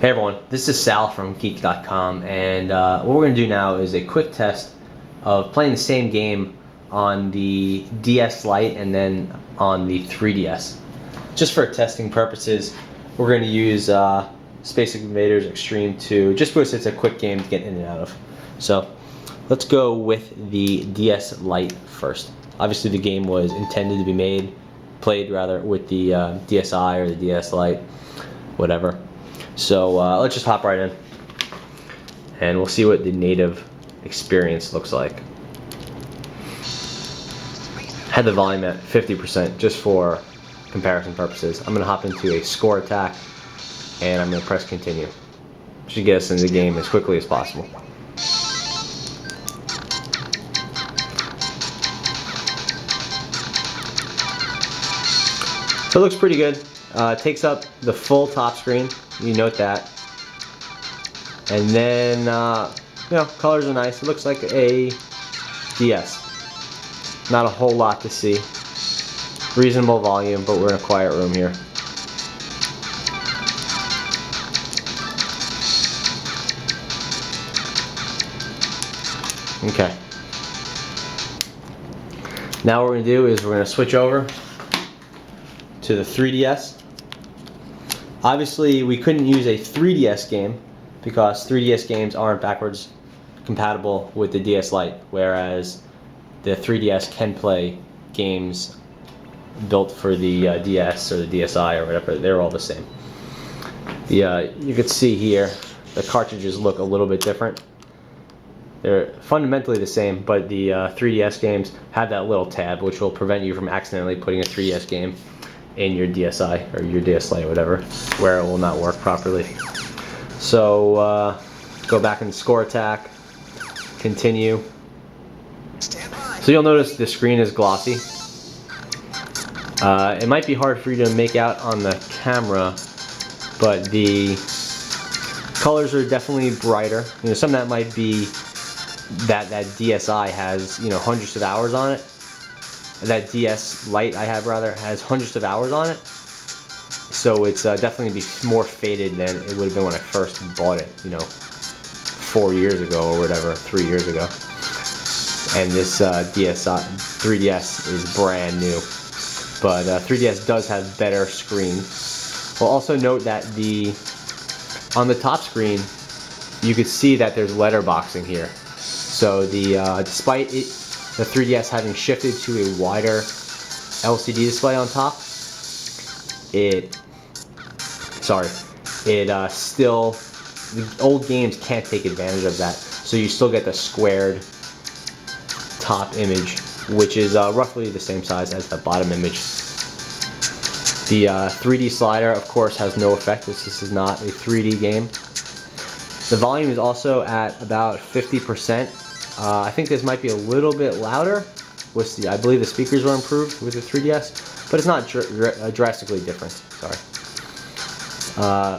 Hey everyone, this is Sal from Geek.com, and what we're going to do now is a quick test of playing the same game on the DS Lite and then on the 3DS. Just for testing purposes, we're going to use Space Invaders Extreme 2, just because it's a quick game to get in and out of. So let's go with the DS Lite first. Obviously the game was intended to be played with the DSi or the DS Lite, whatever. So let's just hop right in and we'll see what the native experience looks like. Had the volume at 50% just for comparison purposes. I'm going to hop into a score attack and I'm going to press continue. Should get us into the game as quickly as possible. So it looks pretty good. It takes up the full top screen. You note that. And then, you know, colors are nice. It looks like a DS. Not a whole lot to see. Reasonable volume, but we're in a quiet room here. Okay. Now what we're going to do is we're going to switch over to the 3DS. Obviously we couldn't use a 3DS game because 3DS games aren't backwards compatible with the DS Lite, whereas the 3DS can play games built for the DS or the DSi or whatever. They're all the same. You can see here the cartridges look a little bit different. They're fundamentally the same, but the 3DS games have that little tab which will prevent you from accidentally putting a 3DS game in your DSi or your DS Lite or whatever, where it will not work properly. So go back and score attack, continue. So you'll notice the screen is glossy. It might be hard for you to make out on the camera, but the colors are definitely brighter. You know, some of that might be that DSi has, you know, hundreds of hours on it. That DS Lite I have rather has hundreds of hours on it, so it's definitely going to be more faded than it would have been when I first bought it, you know, 4 years ago or whatever, 3 years ago. And this 3DS is brand new, but 3DS does have better screen. We'll also note that on the top screen you could see that there's letterboxing here. So despite the 3DS having shifted to a wider LCD display on top, still, the old games can't take advantage of that. So you still get the squared top image, which is roughly the same size as the bottom image. The 3D slider, of course, has no effect. This is not a 3D game. The volume is also at about 50%. I think this might be a little bit louder. I believe the speakers were improved with the 3DS, but it's not drastically different. Sorry.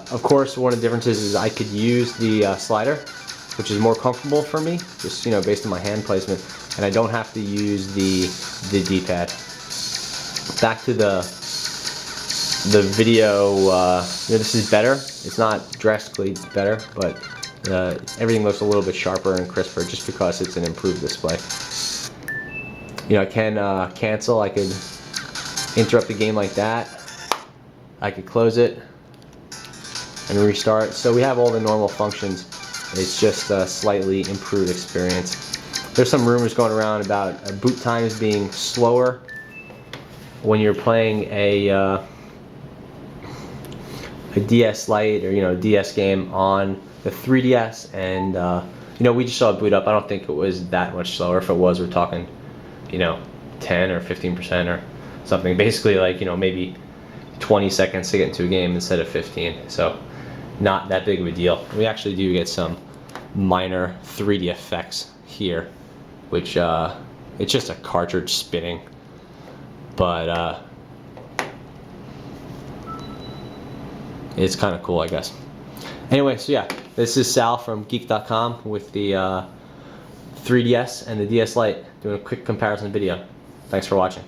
Of course, one of the differences is I could use the slider, which is more comfortable for me, just, you know, based on my hand placement, and I don't have to use the D-pad. Back to the video. You know, this is better. It's not drastically better, but everything looks a little bit sharper and crisper just because it's an improved display. You know, I can cancel. I could interrupt the game like that. I could close it and restart. So we have all the normal functions. It's just a slightly improved experience. There's some rumors going around about boot times being slower when you're playing a DS Lite or, you know, DS game on the 3DS, and you know, we just saw it boot up. I don't think it was that much slower. If it was, we're talking, you know, 10 or 15% or something. Basically, like, you know, maybe 20 seconds to get into a game instead of 15. So not that big of a deal. We actually do get some minor 3D effects here, which it's just a cartridge spinning, but it's kind of cool, I guess. Anyway, so yeah, this is Sal from Geek.com with the 3DS and the DS Lite, doing a quick comparison video. Thanks for watching.